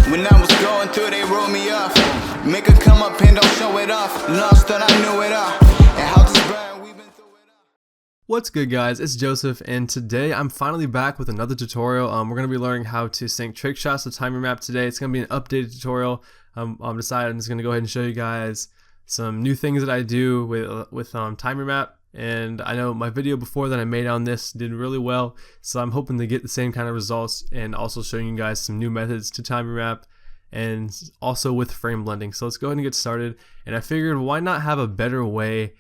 When I was going through, they wrote me off. Make her come up and don't show it off. Lost, thought I knew it all. And how this burn, we've been through it all. What's good, guys? It's Joseph, and today I'm finally back with another tutorial. We're going to be learning how to sync Trickshots to Time-Remap today. It's going to be an updated tutorial. I'm just going to go ahead and show you guys some new things that I do with Time-Remap. And I know my video before that I made on this did really well, so I'm hoping to get the same kind of results, and also showing you guys some new methods to Time-Remap and also with frame blending. So let's go ahead and get started. And I figured, why not have a better way,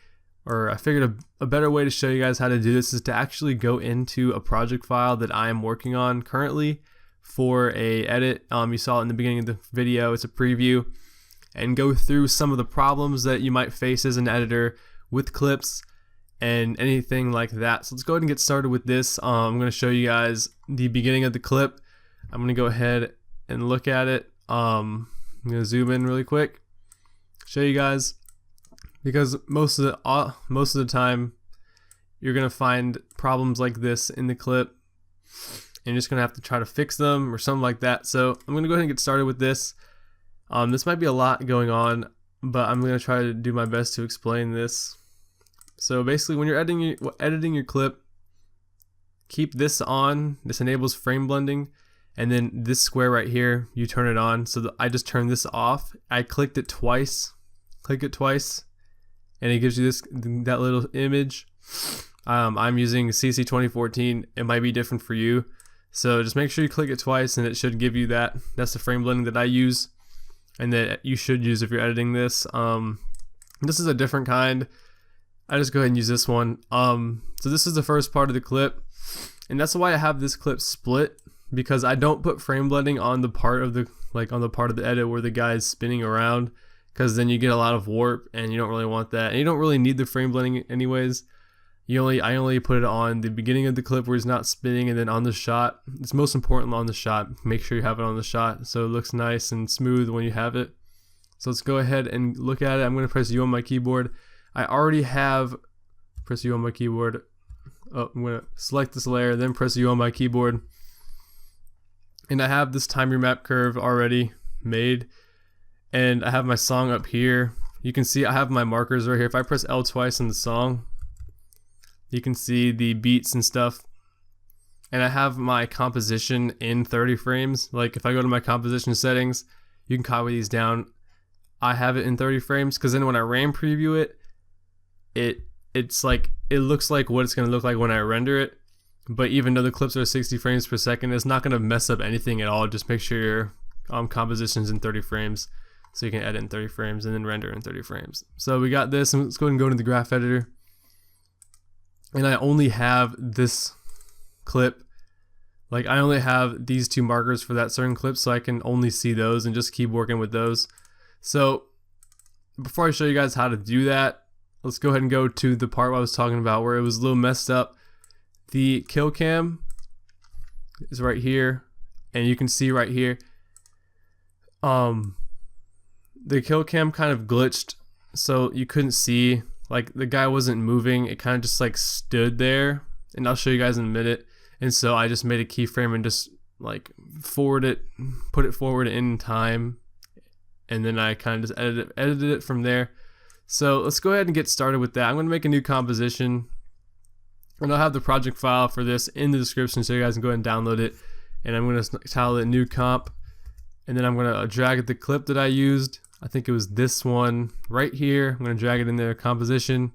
or I figured a better way to show you guys how to do this is to actually go into a project file that I am working on currently for a edit. You saw it in the beginning of the video, it's a preview, and go through some of the problems that you might face as an editor with clips and anything like that. So let's go ahead and get started with this. I'm going to show you guys the beginning of the clip. I'm going to go ahead and look at it. I'm going to zoom in really quick, show you guys, because most of the time you're going to find problems like this in the clip, and you're just going to have to try to fix them or something like that. So I'm going to go ahead and get started with this. This might be a lot going on, but I'm going to try to do my best to explain this. So basically, when you're editing your clip, keep this on. This enables frame blending, and then this square right here, you turn it on. So I just turned this off. I clicked it twice. Click it twice, and it gives you that little image. I'm using CC 2014. It might be different for you, so just make sure you click it twice, and it should give you that. That's the frame blending that I use, and that you should use if you're editing this. This is a different kind. I just go ahead and use this one. So this is the first part of the clip, and that's why I have this clip split, because I don't put frame blending on the part of the edit where the guy is spinning around, because then you get a lot of warp, and you don't really want that, and you don't really need the frame blending anyways. I only put it on the beginning of the clip where he's not spinning, and then on the shot. It's most important on the shot. Make sure you have it on the shot so it looks nice and smooth when you have it. So let's go ahead and look at it. I'm going to press U on my keyboard. I already have, press U on my keyboard. Oh, I'm going to select this layer, then press U on my keyboard. And I have this Time-Remap curve already made. And I have my song up here. You can see I have my markers right here. If I press L twice in the song, you can see the beats and stuff. And I have my composition in 30 frames. Like if I go to my composition settings, you can copy these down. I have it in 30 frames, because then when I RAM preview it, it looks like what it's going to look like when I render it. But even though the clips are 60 frames per second, it's not going to mess up anything at all. Just make sure your composition's in 30 frames, so you can edit in 30 frames and then render in 30 frames. So we got this, and let's go ahead and go into the graph editor. And I only have this clip. Like I only have these two markers for that certain clip, so I can only see those and just keep working with those. So before I show you guys how to do that, let's go ahead and go to the part I was talking about where it was a little messed up. The kill cam is right here, and you can see right here, the kill cam kind of glitched, so you couldn't see, like the guy wasn't moving. It kind of just like stood there, and I'll show you guys in a minute. And so I just made a keyframe and just like put it forward in time, and then I kind of just edited it from there. So let's go ahead and get started with that. I'm going to make a new composition, and I'll have the project file for this in the description so you guys can go ahead and download it. And I'm going to title it new comp, and then I'm going to drag the clip that I used. I think it was this one right here. I'm going to drag it in there, composition.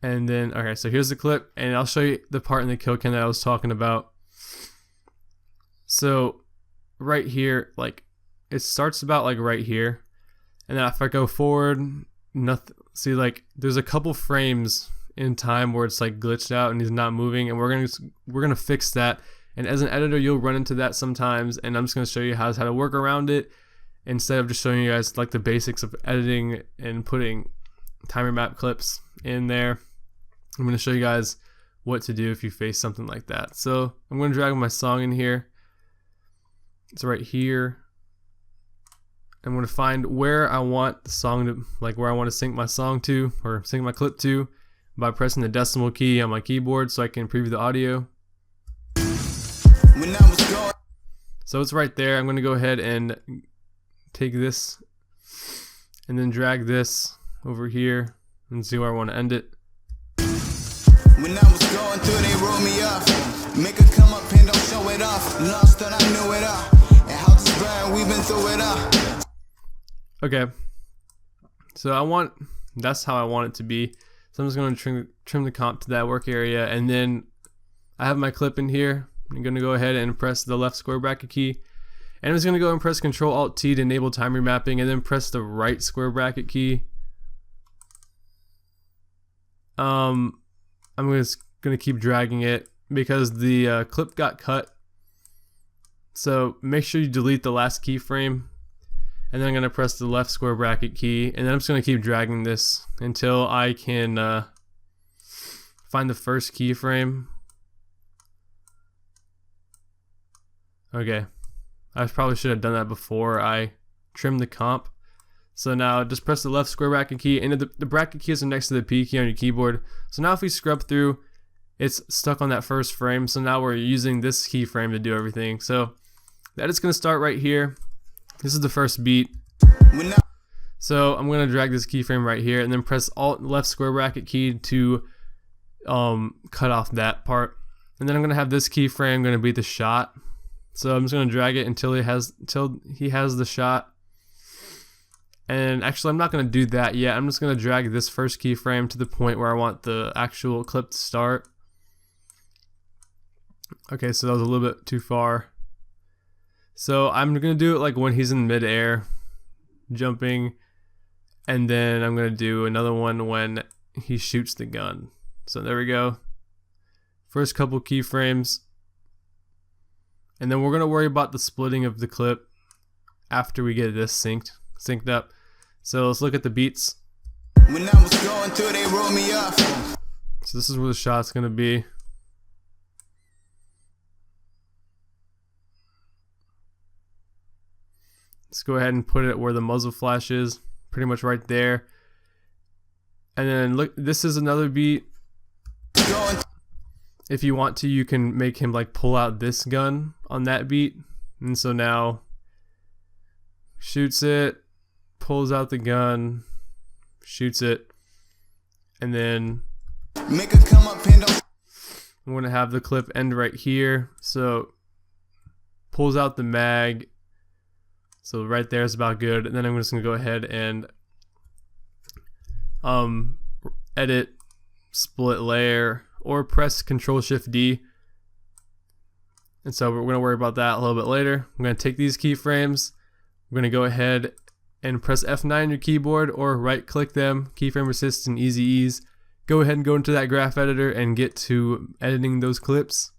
And then, okay, so here's the clip, and I'll show you the part in the kill cam that I was talking about. So right here, like it starts about like right here. And then if I go forward, nothing. See, like there's a couple frames in time where it's like glitched out and he's not moving, and we're gonna fix that. And as an editor, you'll run into that sometimes, and I'm just gonna show you how to work around it, instead of just showing you guys like the basics of editing and putting Time-Remap clips in there. I'm gonna show you guys what to do if you face something like that. So I'm gonna drag my song in here. It's right here. I'm going to find where I want the song to, like where I want to sync my song to, or sync my clip to, by pressing the decimal key on my keyboard so I can preview the audio. So it's right there. I'm going to go ahead and take this and then drag this over here and see where I want to end it. When I was going through, they rolled me off. Make a come up and don't show it off. Lost that I knew it all. And how this burn, we've been through it all. Okay. So that's how I want it to be. So I'm just going to trim the comp to that work area, and then I have my clip in here. I'm going to go ahead and press the left square bracket key, and I'm just going to go and press Control Alt T to enable time remapping, and then press the right square bracket key. I'm just going to keep dragging it because the clip got cut. So make sure you delete the last keyframe, and then I'm going to press the left square bracket key, and then I'm just going to keep dragging this until I can find the first keyframe. Okay, I probably should have done that before I trimmed the comp. So now just press the left square bracket key, and the bracket keys are next to the P key on your keyboard. So now if we scrub through, it's stuck on that first frame. So now we're using this keyframe to do everything. So that is going to start right here. This is the first beat. So I'm going to drag this keyframe right here and then press Alt left square bracket key to cut off that part. And then I'm going to have this keyframe going to be the shot. So I'm just going to drag it until he has the shot. And actually, I'm not going to do that yet. I'm just going to drag this first keyframe to the point where I want the actual clip to start. Okay, so that was a little bit too far. So I'm going to do it like when he's in midair, jumping. And then I'm going to do another one when he shoots the gun. So there we go. First couple keyframes. And then we're going to worry about the splitting of the clip after we get this synced up. So let's look at the beats. When I was going through, they rolled me off. So this is where the shot's going to be. Let's go ahead and put it where the muzzle flash is, pretty much right there. And then look, this is another beat. If you want to, you can make him like pull out this gun on that beat. And so now shoots it, pulls out the gun, shoots it, and then make a come up and don't. I'm going to have the clip end right here. So pulls out the mag. So right there is about good. And then I'm just going to go ahead and edit, split layer, or press Control Shift D. And so we're going to worry about that a little bit later. I'm going to take these keyframes. We're going to go ahead and press F9 on your keyboard or right click them, keyframe assist and easy ease. Go ahead and go into that graph editor and get to editing those clips.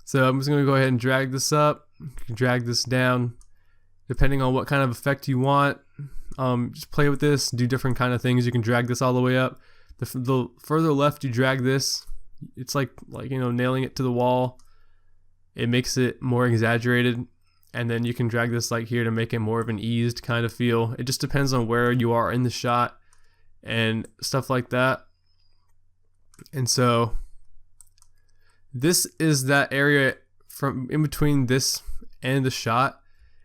So I'm just going to go ahead and drag this up, drag this down, depending on what kind of effect you want. Just play with this, do different kind of things. You can drag this all the way up. The further left you drag this, it's like you know, nailing it to the wall. It makes it more exaggerated. And then you can drag this like here to make it more of an eased kind of feel. It just depends on where you are in the shot and stuff like that. And so this is that area from in between this and the shot.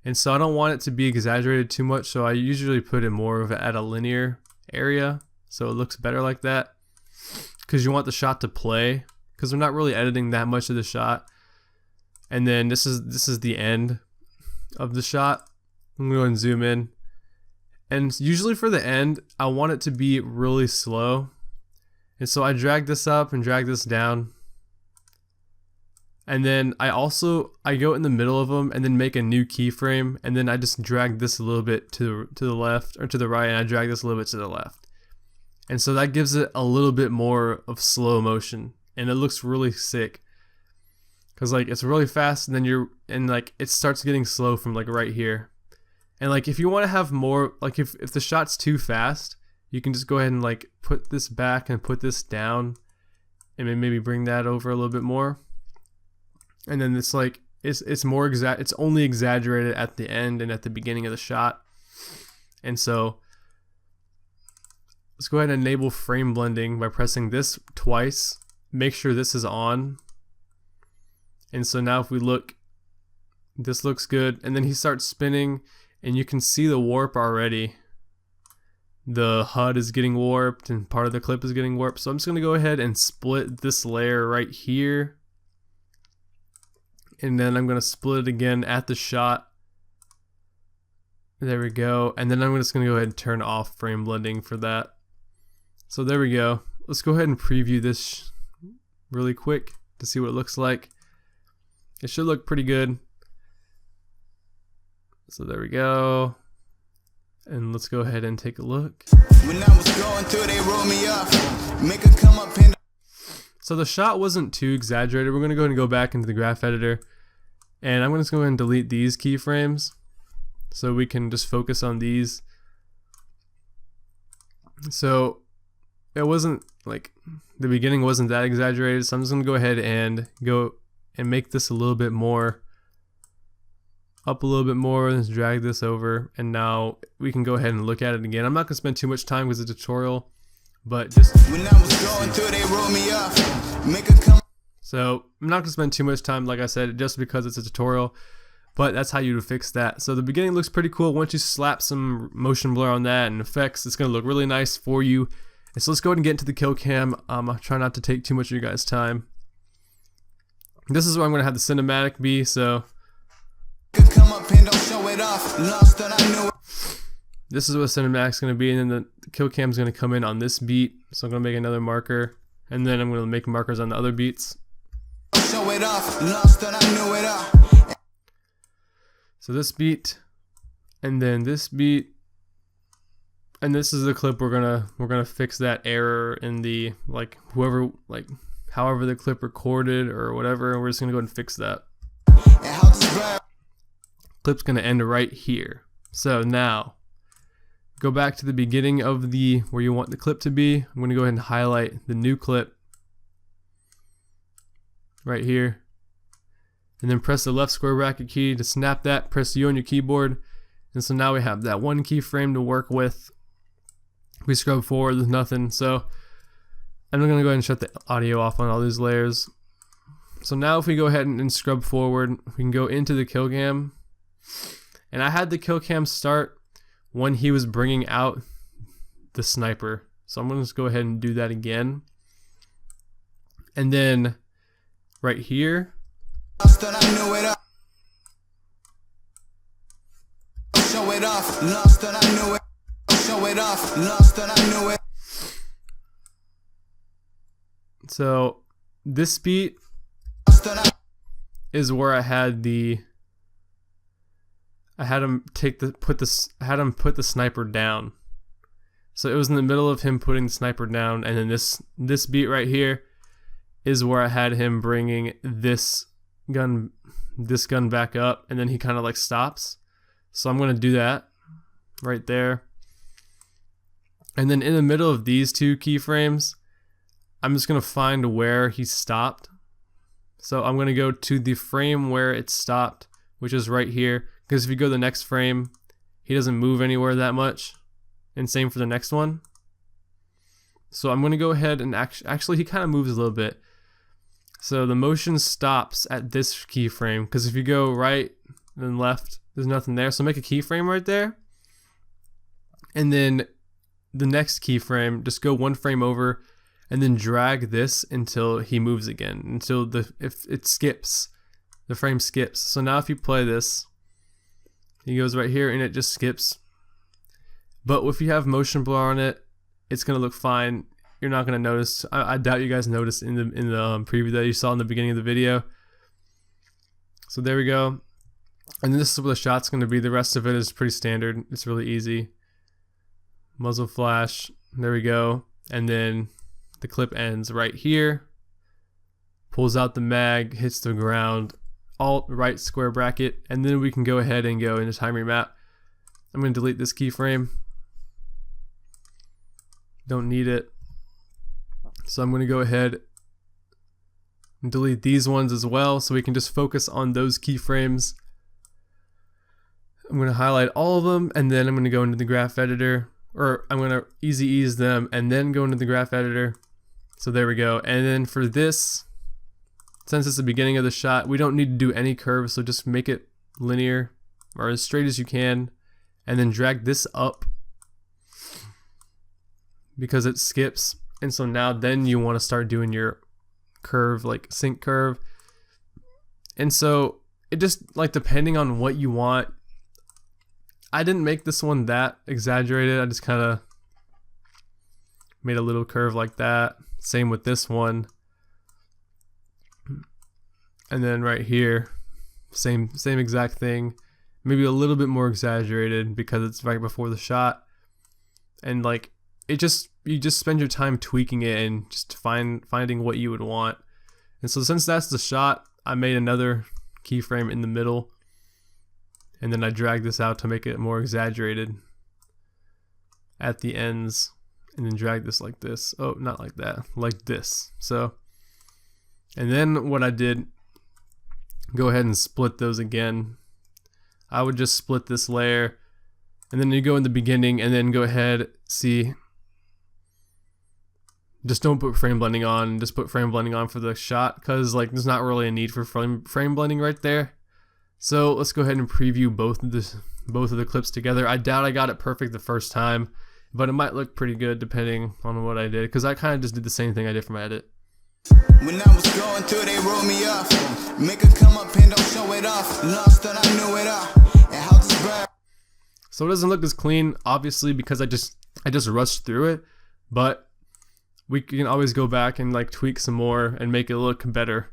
And so I don't want it to be exaggerated too much. So I usually put it more of at a linear area, so it looks better like that. Because you want the shot to play. Because we're not really editing that much of the shot. And then this is the end of the shot. I'm going to go and zoom in. And usually for the end, I want it to be really slow. And so I drag this up and drag this down. And then I go in the middle of them and then make a new keyframe. And then I just drag this a little bit to the left or to the right. And I drag this a little bit to the left. And so that gives it a little bit more of slow motion. And it looks really sick. Cause like it's really fast, and then like it starts getting slow from like right here. And like if you want to have more, like if the shot's too fast, you can just go ahead and like put this back and put this down, and then maybe bring that over a little bit more. And then it's like it's more it's only exaggerated at the end and at the beginning of the shot. And so let's go ahead and enable frame blending by pressing this twice. Make sure this is on. And so now if we look This looks good. And then he starts spinning and you can see the warp already. The HUD is getting warped and part of the clip is getting warped. So I'm just going to go ahead and split this layer right here. And then I'm going to split it again at the shot. There we go. And then I'm just going to go ahead and turn off frame blending for that. So there we go. Let's go ahead and preview this really quick to see what it looks like. It should look pretty good. So there we go. And let's go ahead and take a look. When I was going through, they rolled me up. Make a come up and So the shot wasn't too exaggerated. We're going to go ahead and go back into the graph editor. And I'm going to go ahead and delete these keyframes so we can just focus on these. So it wasn't like the beginning wasn't that exaggerated. So I'm just going to go ahead and make this a little bit more up a little bit more. Let's drag this over. And now we can go ahead and look at it again. I'm not going to spend too much time because it's a tutorial, but just when I was going through, they rolled me up. Make a come. So I'm not going to spend too much time, like I said, just because it's a tutorial, but that's how you would fix that. So the beginning looks pretty cool. Once you slap some motion blur on that and effects, it's going to look really nice for you. And so let's go ahead and get into the kill cam. I'll try not to take too much of your guys' time. This is where I'm going to have the cinematic be, so Come up and don't show it off. Lost that I knew. This is what cinematic's going to be, and then the kill cam is going to come in on this beat. So I'm going to make another marker, and then I'm going to make markers on the other beats. Show it off. Lost that I knew it all. So this beat, and then this beat, and this is the clip we're gonna fix that error in the however the clip recorded or whatever. And we're just gonna go ahead and fix that. Clip's gonna end right here. So now go back to the beginning of where you want the clip to be. I'm gonna go ahead and highlight the new clip right here, and then press the left square bracket key to snap that. Press U on your keyboard, and so now we have that one keyframe to work with. We scrub forward, there's nothing. So I'm gonna go ahead and shut the audio off on all these layers. So now if we go ahead and scrub forward, we can go into the kill cam, and I had the kill cam start when he was bringing out the sniper. So I'm gonna just go ahead and do that again, and then right here, Lost that I knew it all. Show it off. Lost that I knew it. Show it off. Lost that I knew it. so this beat is where I had him put the sniper down. So it was in the middle of him putting the sniper down, and then this beat right here is where I had him bringing this gun back up, and then he kind of like stops. So I'm going to do that right there. And then in the middle of these two keyframes, I'm just going to find where he stopped. So I'm going to go to the frame where it stopped, which is right here. Because if you go to the next frame, he doesn't move anywhere that much. And same for the next one. So I'm going to go ahead and actually he kind of moves a little bit. So the motion stops at this keyframe, because if you go right and left, there's nothing there. So make a keyframe right there. And then the next keyframe, just go one frame over and then drag this until he moves again, until if it skips, the frame skips. So now if you play this, he goes right here and it just skips. But if you have motion blur on it, it's gonna look fine. You're not gonna notice. I doubt you guys noticed in the preview that you saw in the beginning of the video. So there we go. And this is where the shot's gonna be. The rest of it is pretty standard. It's really easy. Muzzle flash. There we go. And then the clip ends right here. Pulls out the mag, hits the ground. Alt right square bracket, and then we can go ahead and go into Time-Remap. I'm going to delete this keyframe. Don't need it. So I'm going to go ahead and delete these ones as well, so we can just focus on those keyframes. I'm going to highlight all of them, and then I'm going to go into the graph editor, or I'm going to easy ease them and then go into the graph editor. So there we go. And then for this, since it's the beginning of the shot, we don't need to do any curves, so just make it linear or as straight as you can, and then drag this up because it skips. And so now then you want to start doing your curve, like sync curve. And so it just, like, depending on what you want. I didn't make this one that exaggerated. I just kind of made a little curve like that. Same with this one. And then right here, same exact thing. Maybe a little bit more exaggerated because it's right before the shot. And like, you just spend your time tweaking it and just finding what you would want. And so since that's the shot, I made another keyframe in the middle, and then I dragged this out to make it more exaggerated at the ends, and then drag this like this. Oh, not like that, like this. So, and then what I did, go ahead and split those again. I would just split this layer, and then you go in the beginning, and then go ahead, see, just don't put frame blending on, just put frame blending on for the shot, because like there's not really a need for frame blending right there. So let's go ahead and preview both of the clips together. I doubt I got it perfect the first time, but it might look pretty good depending on what I did, because I kind of just did the same thing I did for my edit. When I was going through, they wrote me off. Make her come up and don't show it off. Lost that I knew it all. And how this bird. So it doesn't look as clean, obviously, because I just rushed through it, but we can always go back and like tweak some more and make it look better.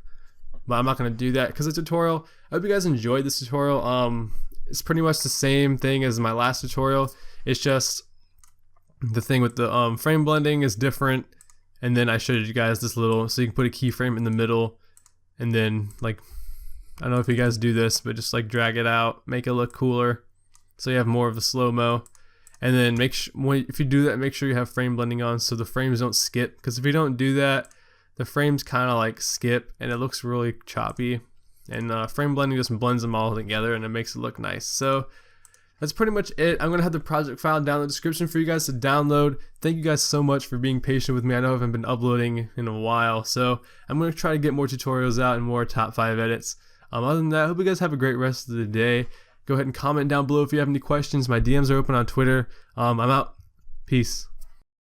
But I'm not going to do that because it's a tutorial. I hope you guys enjoyed this tutorial. It's pretty much the same thing as my last tutorial. It's just the thing with the frame blending is different. And then I showed you guys this little, so you can put a keyframe in the middle, and then like, I don't know if you guys do this, but just like drag it out, make it look cooler, so you have more of a slow-mo. And then if you do that, make sure you have frame blending on so the frames don't skip, because if you don't do that, the frames kind of like skip and it looks really choppy. And frame blending just blends them all together and it makes it look nice. So that's pretty much it. I'm going to have the project file down in the description for you guys to download. Thank you guys so much for being patient with me. I know I haven't been uploading in a while, so I'm going to try to get more tutorials out and more top 5 edits. Other than that, I hope you guys have a great rest of the day. Go ahead and comment down below if you have any questions. My DMs are open on Twitter. I'm out. Peace.